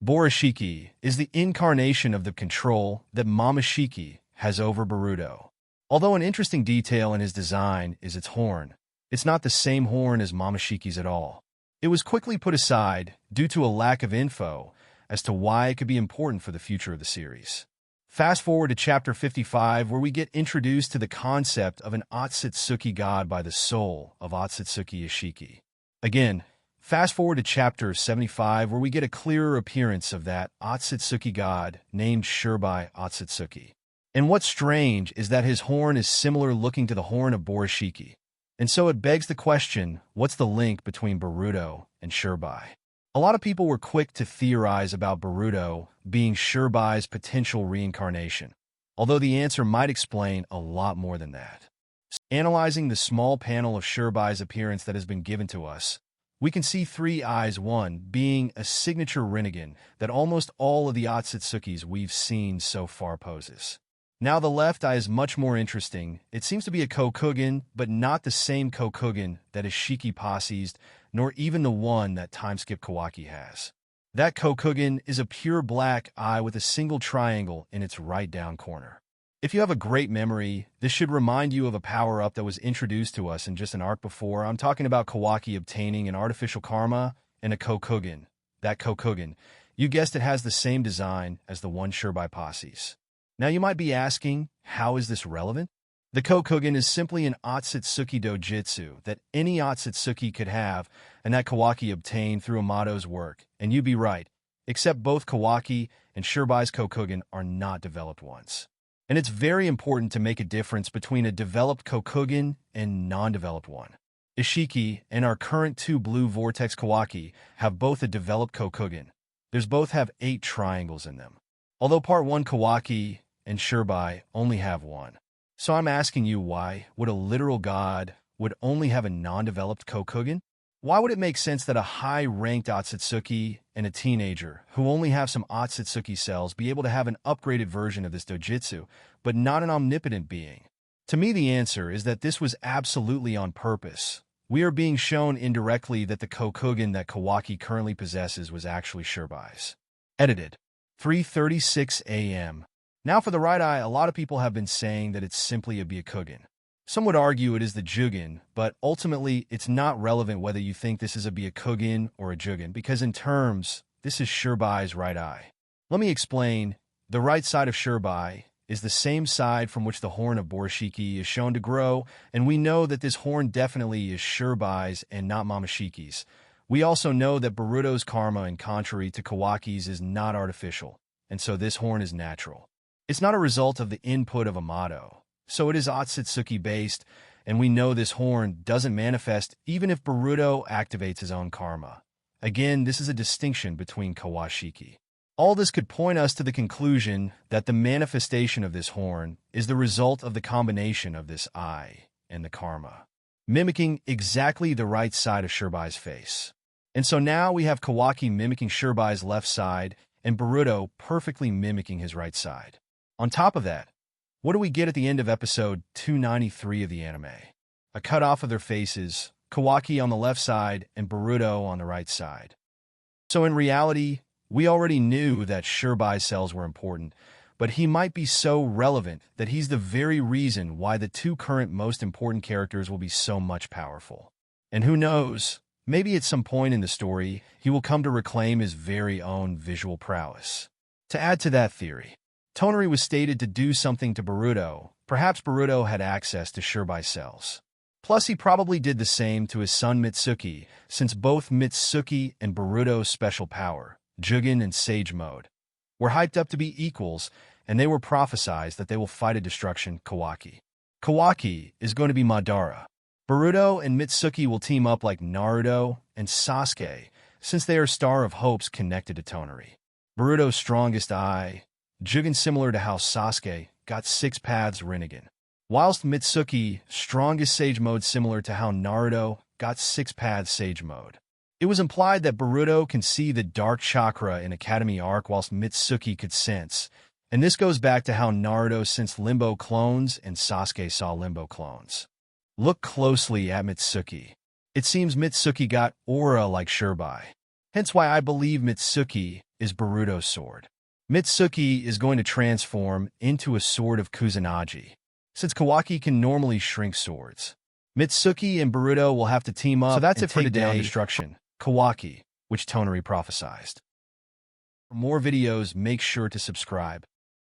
Borishiki is the incarnation of the control that Momoshiki has over Boruto. Although an interesting detail in his design is its horn, it's not the same horn as Momoshiki's at all. It was quickly put aside due to a lack of info as to why it could be important for the future of the series. Fast forward to chapter 55, where we get introduced to the concept of an Otsutsuki god by the soul of Otsutsuki Ishiki. Again, fast forward to chapter 75, where we get a clearer appearance of that Otsutsuki god named Shibai Otsutsuki. And what's strange is that his horn is similar looking to the horn of Borishiki. And so it begs the question, what's the link between Boruto and Shibai? A lot of people were quick to theorize about Boruto being Shibai's potential reincarnation, although the answer might explain a lot more than that. Analyzing the small panel of Shibai's appearance that has been given to us, we can see three eyes, one being a signature Rinnegan that almost all of the Otsutsukis we've seen so far poses. Now the left eye is much more interesting. It seems to be a Kokugen, but not the same Kokugen that Ishiki possessed, nor even the one that Timeskip Kawaki has. That Kokugen is a pure black eye with a single triangle in its right down corner. If you have a great memory, this should remind you of a power-up that was introduced to us in just an arc before. I'm talking about Kawaki obtaining an artificial karma and a Kokugen. That Kokugen, you guessed it, has the same design as the one Shibai possesses. Now you might be asking, how is this relevant? The Kokugen is simply an Otsutsuki dojutsu that any Otsutsuki could have, and that Kawaki obtained through Amato's work. And you'd be right, except both Kawaki and Shibai's Kokugen are not developed ones. And it's very important to make a difference between a developed Kokugen and non-developed one. Ishiki and our current 2 blue vortex Kawaki have both a developed Kokugen. Theirs both have 8 triangles in them. Although part 1 Kawaki and Shibai only have 1. So I'm asking you, why would a literal god would only have a non-developed Kokugen? Why would it make sense that a high-ranked Otsutsuki and a teenager who only have some Otsutsuki cells be able to have an upgraded version of this dojutsu, but not an omnipotent being? To me, the answer is that this was absolutely on purpose. We are being shown indirectly that the Kokugen that Kawaki currently possesses was actually Shibai's. Edited. 3:36 a.m. Now for the right eye, a lot of people have been saying that it's simply a Byakugan. Some would argue it is the Jugen, but ultimately it's not relevant whether you think this is a Byakugan or a Jugen, because in terms, this is Shibai's right eye. Let me explain. The right side of Shibai is the same side from which the horn of Borishiki is shown to grow, and we know that this horn definitely is Shibai's and not Momoshiki's. We also know that Boruto's karma, in contrary to Kawaki's, is not artificial, and so this horn is natural. It's not a result of the input of Amato, so it is Otsutsuki-based, and we know this horn doesn't manifest even if Boruto activates his own karma. Again, this is a distinction between Kawashiki. All this could point us to the conclusion that the manifestation of this horn is the result of the combination of this eye and the karma, mimicking exactly the right side of Shibai's face. And so now we have Kawaki mimicking Shibai's left side and Boruto perfectly mimicking his right side. On top of that, what do we get at the end of episode 293 of the anime? A cut-off of their faces, Kawaki on the left side and Boruto on the right side. So in reality, we already knew that Shibai's cells were important, but he might be so relevant that he's the very reason why the 2 current most important characters will be so much powerful. And who knows, maybe at some point in the story, he will come to reclaim his very own visual prowess. To add to that theory, Tonari was stated to do something to Boruto. Perhaps Boruto had access to Shibai's cells. Plus, he probably did the same to his son Mitsuki, since both Mitsuki and Boruto's special power, Jugen and Sage Mode, were hyped up to be equals, and they were prophesized that they will fight a destruction Kawaki. Kawaki is going to be Madara. Boruto and Mitsuki will team up like Naruto and Sasuke, since they are Star of Hopes connected to Tonari. Boruto's strongest eye, Jugen, similar to how Sasuke got 6 paths Rinnegan, whilst Mitsuki, strongest Sage Mode, similar to how Naruto got 6 paths Sage Mode. It was implied that Boruto can see the Dark Chakra in Academy Arc whilst Mitsuki could sense, and this goes back to how Naruto sensed Limbo clones and Sasuke saw Limbo clones. Look closely at Mitsuki. It seems Mitsuki got aura like Shibai. Hence why I believe Mitsuki is Boruto's sword. Mitsuki is going to transform into a sword of Kusanagi. Since Kawaki can normally shrink swords, Mitsuki and Boruto will have to team up. So that's it for today. Destruction. Kawaki, which Tonari prophesized. For more videos, make sure to subscribe.